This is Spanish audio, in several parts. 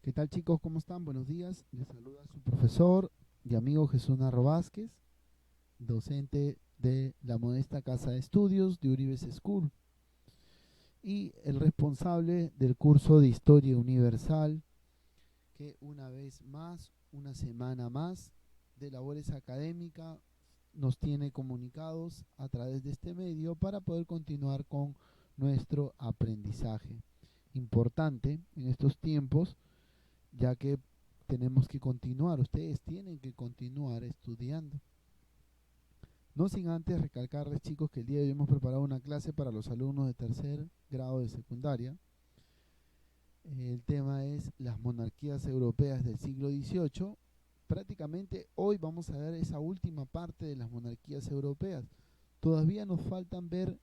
¿Qué tal, chicos? ¿Cómo están? Buenos días. Les saluda su profesor y amigo Jesús Narro Vázquez, docente de la modesta Casa de Estudios de Uribes School y el responsable del curso de Historia Universal que una vez más, una semana más de labores académicas nos tiene comunicados a través de este medio para poder continuar con nuestro aprendizaje. Importante en estos tiempos, ya que tenemos que continuar, ustedes tienen que continuar estudiando. No sin antes recalcarles, chicos, que el día de hoy hemos preparado una clase para los alumnos de tercer grado de secundaria. El tema es las monarquías europeas del siglo XVIII. Prácticamente hoy vamos a ver esa última parte de las monarquías europeas. Todavía nos faltan ver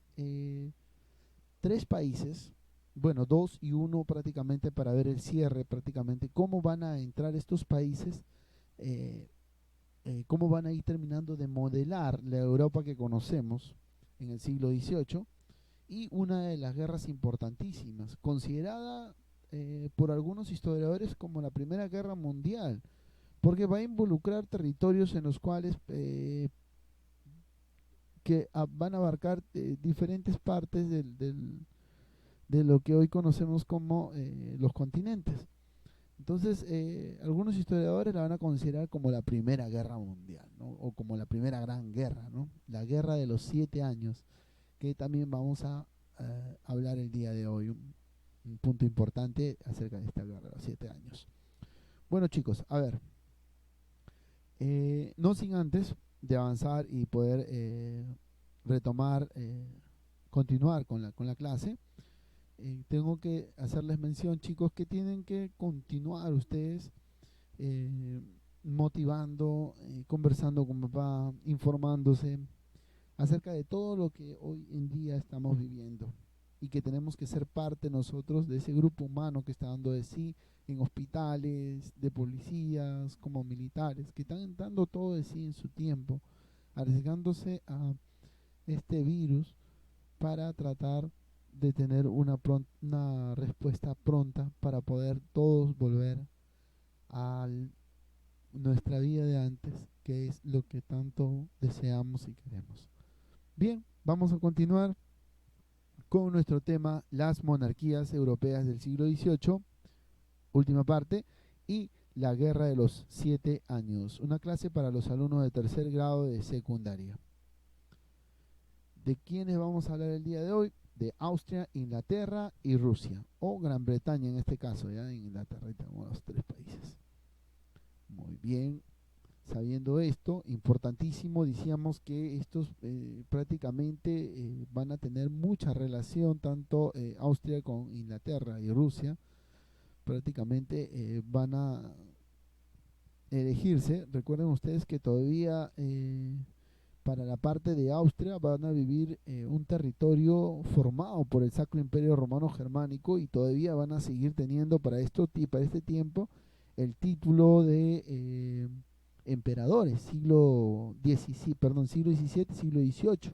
tres países, bueno, dos y uno prácticamente para ver el cierre, prácticamente cómo van a entrar estos países, eh, cómo van a ir terminando de modelar la Europa que conocemos en el siglo XVIII y una de las guerras importantísimas, considerada por algunos historiadores como la Primera Guerra Mundial, porque va a involucrar territorios en los cuales van a abarcar diferentes partes de lo que hoy conocemos como los continentes. Entonces, algunos historiadores la van a considerar como la Primera Guerra Mundial, ¿no? O como la Primera Gran Guerra, ¿no? La Guerra de los 7 años, que también vamos a hablar el día de hoy, un punto importante acerca de esta guerra de los 7 años. Bueno, chicos, a ver, no sin antes de avanzar y poder retomar, continuar con la clase, tengo que hacerles mención, chicos, que tienen que continuar ustedes eh, motivando, conversando con papá, informándose acerca de todo lo que hoy en día estamos viviendo y que tenemos que ser parte nosotros de ese grupo humano que está dando de sí en hospitales, de policías, como militares, que están dando todo de sí en su tiempo, arriesgándose a este virus para tratar de tener una respuesta pronta para poder todos volver a nuestra vida de antes, que es lo que tanto deseamos y queremos. Bien, vamos a continuar con nuestro tema, las monarquías europeas del siglo XVIII, última parte, y la Guerra de los 7 años, una clase para los alumnos de tercer grado de secundaria. ¿De quiénes vamos a hablar el día de hoy? De Austria, Inglaterra y Rusia, o Gran Bretaña en este caso, ya en Inglaterra y tenemos los tres países. Muy bien, sabiendo esto, importantísimo, decíamos que estos prácticamente van a tener mucha relación, tanto Austria con Inglaterra y Rusia, prácticamente van a elegirse. Recuerden ustedes que todavía para la parte de Austria van a vivir un territorio formado por el Sacro Imperio Romano Germánico y todavía van a seguir teniendo para este tiempo el título de emperadores, siglo XVII, siglo XVIII.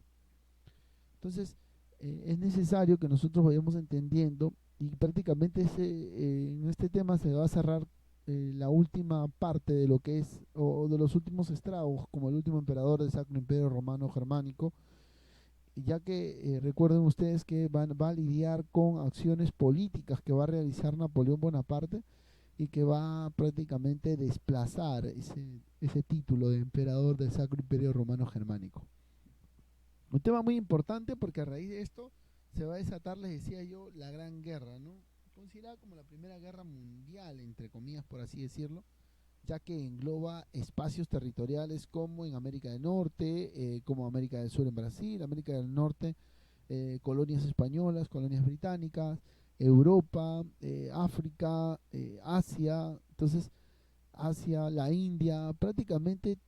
Entonces, es necesario que nosotros vayamos entendiendo y prácticamente en este tema se va a cerrar la última parte de lo que es, o de los últimos estragos, como el último emperador del Sacro Imperio Romano Germánico, ya que recuerden ustedes que va a lidiar con acciones políticas que va a realizar Napoleón Bonaparte y que va a prácticamente desplazar ese título de emperador del Sacro Imperio Romano Germánico. Un tema muy importante porque a raíz de esto se va a desatar, les decía yo, la Gran Guerra, ¿no? Considerada como la Primera Guerra Mundial, entre comillas, por así decirlo, ya que engloba espacios territoriales como en América del Norte, como América del Sur en Brasil, América del Norte, colonias españolas, colonias británicas, Europa, África, Asia, entonces Asia, la India, prácticamente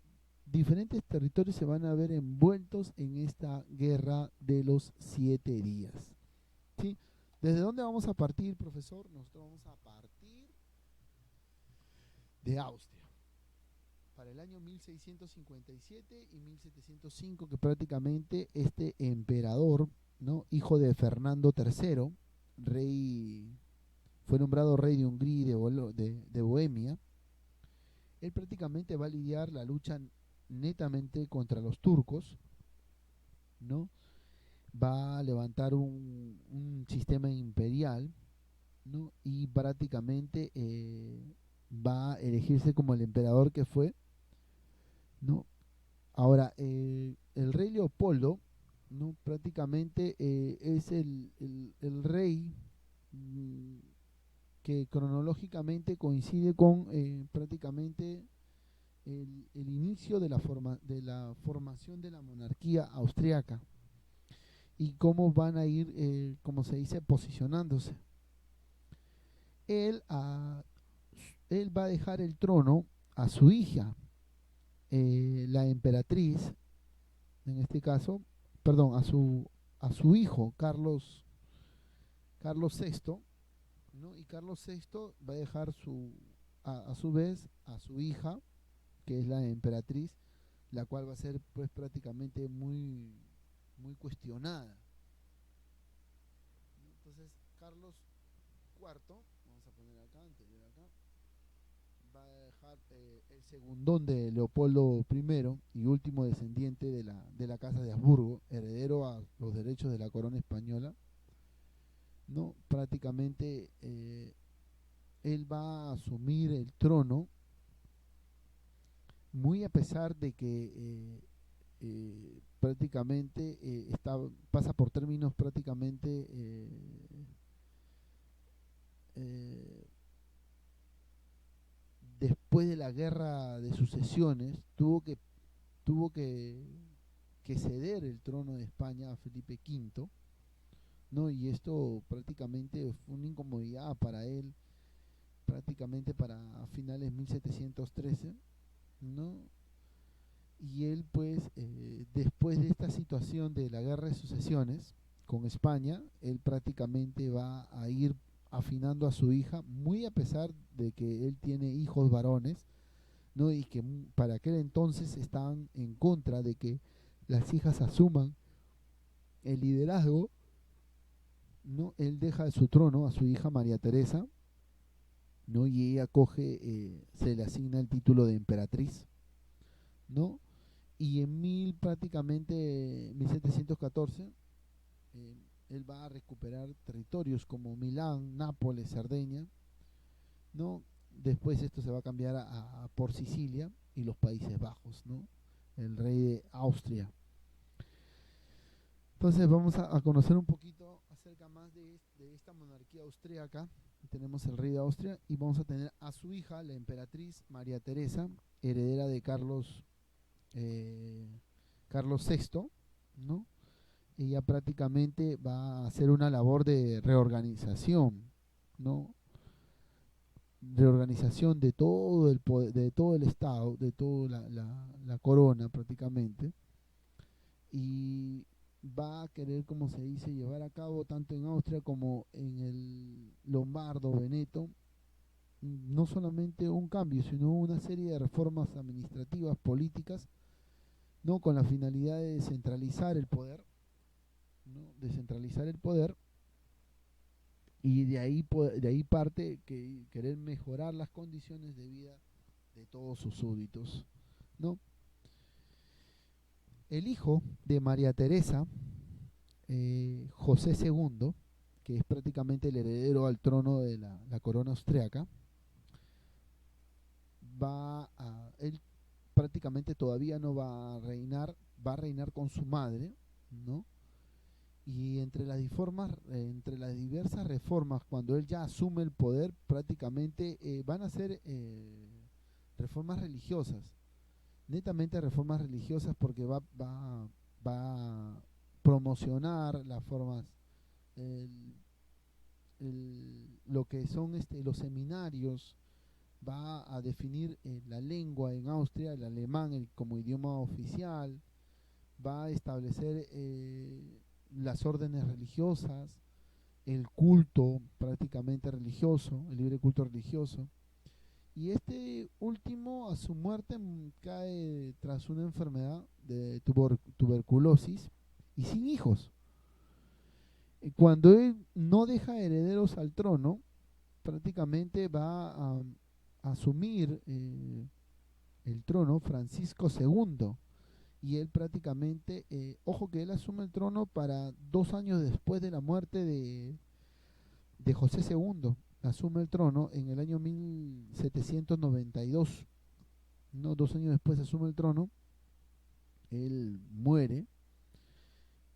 diferentes territorios se van a ver envueltos en esta guerra de los 7 días. ¿Sí? ¿Desde dónde vamos a partir, profesor? Nosotros vamos a partir de Austria. Para el año 1657 y 1705, que prácticamente este emperador, ¿no? Hijo de Fernando III, rey fue nombrado rey de Hungría y de Bohemia, él prácticamente va a lidiar la lucha netamente contra los turcos, ¿no? Va a levantar un sistema imperial, ¿no? Y prácticamente va a elegirse como el emperador que fue, ¿no? Ahora, el rey Leopoldo, ¿no? Prácticamente es el rey mm, que cronológicamente coincide con prácticamente el inicio de la formación de la monarquía austriaca y cómo van a ir, como se dice, posicionándose. Él, a, él va a dejar el trono a su hija, la emperatriz, en este caso, perdón, a su hijo, Carlos VI, ¿no? Y Carlos VI va a dejar a su vez a su hija, que es la emperatriz, la cual va a ser pues prácticamente muy cuestionada. Entonces, Carlos IV, vamos a poner acá, anterior acá, va a dejar el segundón de Leopoldo I y último descendiente de la casa de Habsburgo, heredero a los derechos de la corona española, ¿no? Prácticamente él va a asumir el trono muy a pesar de que prácticamente pasa por términos prácticamente eh, después de la guerra de sucesiones tuvo que ceder el trono de España a Felipe V, ¿no? Y esto prácticamente fue una incomodidad para él, prácticamente para finales 1713, ¿no? Y él pues después de esta situación de la guerra de sucesiones con España, él prácticamente va a ir afinando a su hija, muy a pesar de que él tiene hijos varones, ¿no? Y que para aquel entonces estaban en contra de que las hijas asuman el liderazgo, ¿no? Él deja su trono a su hija María Teresa, ¿no? Y ella se le asigna el título de emperatriz, ¿no? Y en prácticamente 1714, él va a recuperar territorios como Milán, Nápoles, Cerdeña, ¿no? Después esto se va a cambiar por Sicilia y los Países Bajos, ¿no? El rey de Austria. Entonces vamos a conocer un poquito acerca más de esta monarquía austríaca. Tenemos el rey de Austria y vamos a tener a su hija, la emperatriz María Teresa, heredera de Carlos VI, ¿no? Ella prácticamente va a hacer una labor de reorganización, ¿no? Reorganización de todo el poder, de todo el Estado, de toda la corona prácticamente, y va a querer, como se dice, llevar a cabo tanto en Austria como en el Lombardo, Veneto, no solamente un cambio, sino una serie de reformas administrativas, políticas, no con la finalidad de descentralizar el poder, ¿no? Descentralizar el poder, y de ahí parte que querer mejorar las condiciones de vida de todos sus súbditos, ¿no? El hijo de María Teresa, José II, que es prácticamente el heredero al trono de la corona austriaca, él prácticamente todavía no va a reinar con su madre, ¿no? Y entre las diversas reformas, cuando él ya asume el poder, prácticamente van a ser reformas religiosas, netamente reformas religiosas, porque va a promocionar las formas, el- lo que son los seminarios, va a definir la lengua en Austria, el alemán como idioma oficial, va a establecer las órdenes religiosas, el culto prácticamente religioso, el libre culto religioso. Y este último, a su muerte, cae tras una enfermedad de tuberculosis y sin hijos. Cuando él no deja herederos al trono, prácticamente va a asumir el trono Francisco II. Y él prácticamente, ojo que él asume el trono para 2 años después de la muerte de José II. Asume el trono en el año 1792. ¿No? 2 años después asume el trono, él muere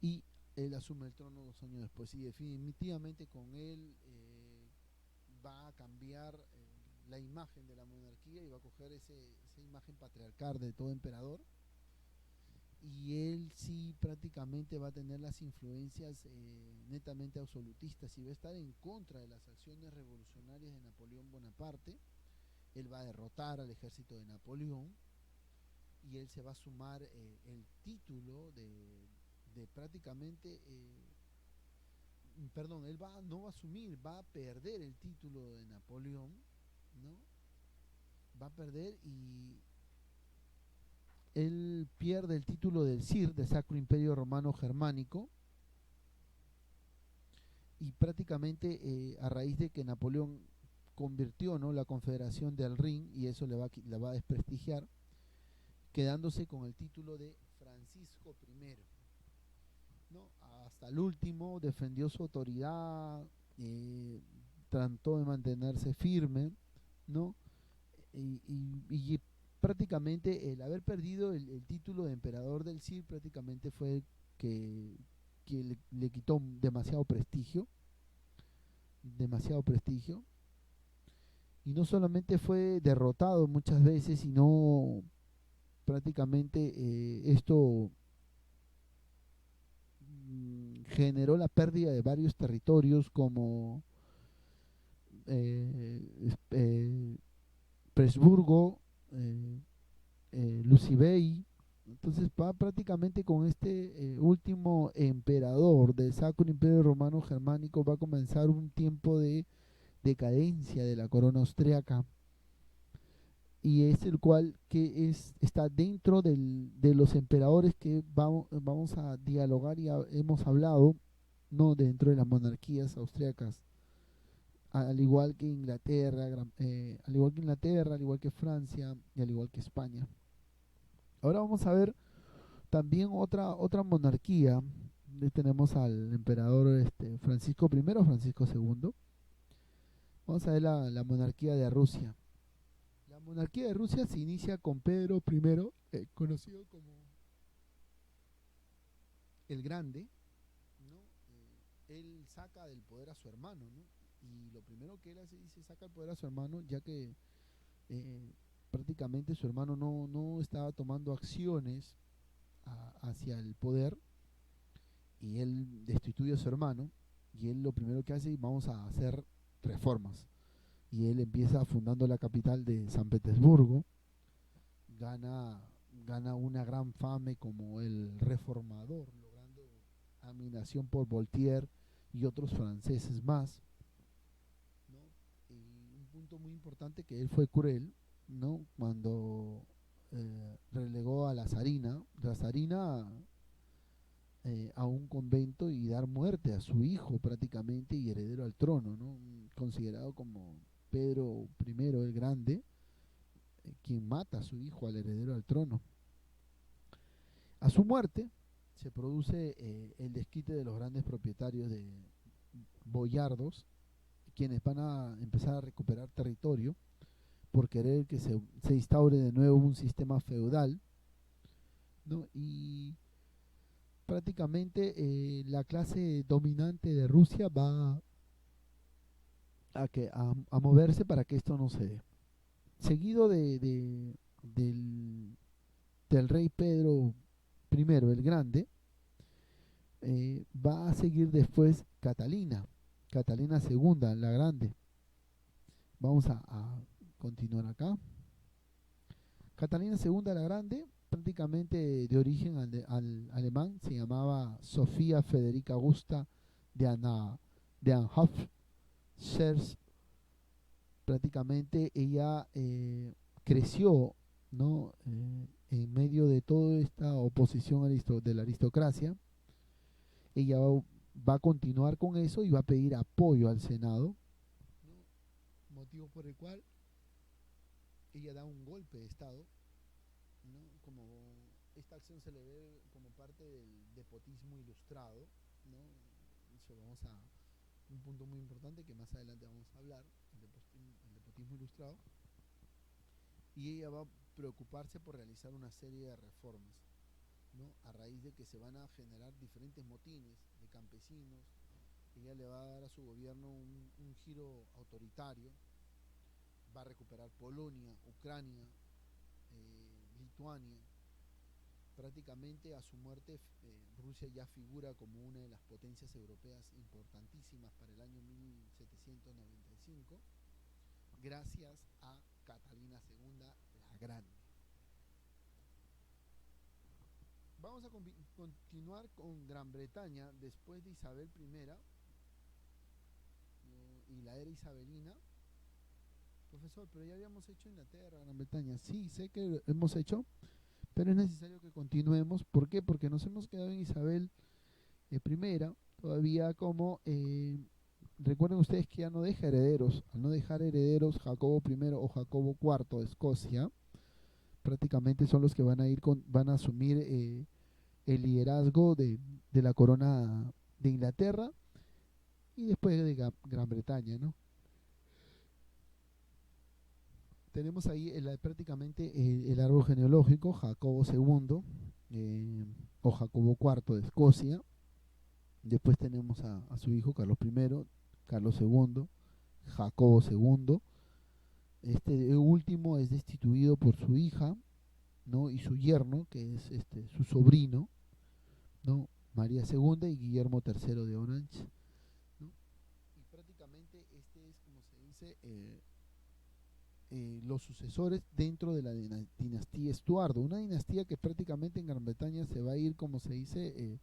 y él asume el trono 2 años después. Y definitivamente con él va a cambiar la imagen de la monarquía y va a coger esa imagen patriarcal de todo emperador, y él sí prácticamente va a tener las influencias netamente absolutistas y va a estar en contra de las acciones revolucionarias de Napoleón Bonaparte. Él va a derrotar al ejército de Napoleón y él se va a sumar el título de prácticamente, perdón, él no va a asumir, va a perder el título de Napoleón, ¿no? Va a perder y él pierde el título del Sir, del Sacro Imperio Romano Germánico, y prácticamente a raíz de que Napoleón convirtió, ¿no?, la Confederación del Rin, y eso la va a desprestigiar, quedándose con el título de Francisco I, ¿no? Hasta el último defendió su autoridad, trató de mantenerse firme, ¿no? Y prácticamente el haber perdido el título de emperador del Cid prácticamente fue que le quitó demasiado prestigio, y no solamente fue derrotado muchas veces, sino prácticamente esto generó la pérdida de varios territorios como Presburgo, Lucibey. Entonces va prácticamente con este último emperador del Sacro Imperio Romano Germánico, va a comenzar un tiempo de decadencia de la corona austriaca, y es el cual que está dentro de los emperadores que vamos a dialogar y hemos hablado, no dentro de las monarquías austriacas, al igual que Inglaterra, al igual que Francia y al igual que España. Ahora vamos a ver también otra monarquía. Tenemos al emperador Francisco I, Francisco II. Vamos a ver la monarquía de Rusia. La monarquía de Rusia se inicia con Pedro I, conocido como el Grande, ¿no? Él saca del poder a su hermano, ¿no? Y lo primero que él hace, dice, saca el poder a su hermano, ya que eh, prácticamente su hermano no estaba tomando acciones hacia el poder, y él destituye a su hermano, y él lo primero que hace, vamos a hacer reformas, y él empieza fundando la capital de San Petersburgo, gana una gran fama como el reformador, logrando admiración por Voltaire y otros franceses más, ¿no? Y un punto muy importante, que él fue cruel, ¿no? Cuando relegó a la zarina a un convento, y dar muerte a su hijo prácticamente y heredero al trono, ¿no? Considerado como Pedro I el Grande, quien mata a su hijo, al heredero al trono. A su muerte se produce el desquite de los grandes propietarios de boyardos, quienes van a empezar a recuperar territorio por querer que se instaure de nuevo un sistema feudal, ¿no? Y prácticamente la clase dominante de Rusia va a moverse para que esto no se dé. Seguido del rey Pedro I el Grande, va a seguir después Catalina II la Grande. Vamos a continuar acá. Catalina II la Grande, prácticamente de origen alemán, se llamaba Sofía Federica Augusta de Anhalt-Zerbst. Prácticamente ella creció, ¿no? En medio de toda esta oposición de la aristocracia. Ella va a continuar con eso y va a pedir apoyo al Senado, ¿no? motivo por el cual ella da un golpe de Estado, ¿no? Como esta acción se le ve como parte del despotismo ilustrado, ¿no? Eso vamos a un punto muy importante que más adelante vamos a hablar, el despotismo ilustrado, y ella va a preocuparse por realizar una serie de reformas, ¿no? A raíz de que se van a generar diferentes motines de campesinos. Ella le va a dar a su gobierno un giro autoritario, va a recuperar Polonia, Ucrania, Lituania. Prácticamente a su muerte Rusia ya figura como una de las potencias europeas importantísimas para el año 1795, gracias a Catalina II la Grande. Vamos a continuar con Gran Bretaña después de Isabel I y la era isabelina. Profesor, pero ya habíamos hecho Inglaterra, Gran Bretaña. Sí, sé que lo hemos hecho, pero es necesario que continuemos. ¿Por qué? Porque nos hemos quedado en Isabel I, todavía como... recuerden ustedes que ya no deja herederos. Al no dejar herederos, Jacobo I o Jacobo IV de Escocia, prácticamente son los que van a asumir el liderazgo de la corona de Inglaterra y después de Gran Bretaña, ¿no? Tenemos ahí prácticamente el árbol genealógico, Jacobo II o Jacobo IV de Escocia. Después tenemos a su hijo Carlos I, Carlos II, Jacobo II. Este último es destituido por su hija, ¿no? Y su yerno, que es su sobrino, ¿no? María II y Guillermo III de Orange, ¿no? Y prácticamente este es, como se dice, los sucesores dentro de la dinastía Estuardo, una dinastía que prácticamente en Gran Bretaña se va a ir, como se dice,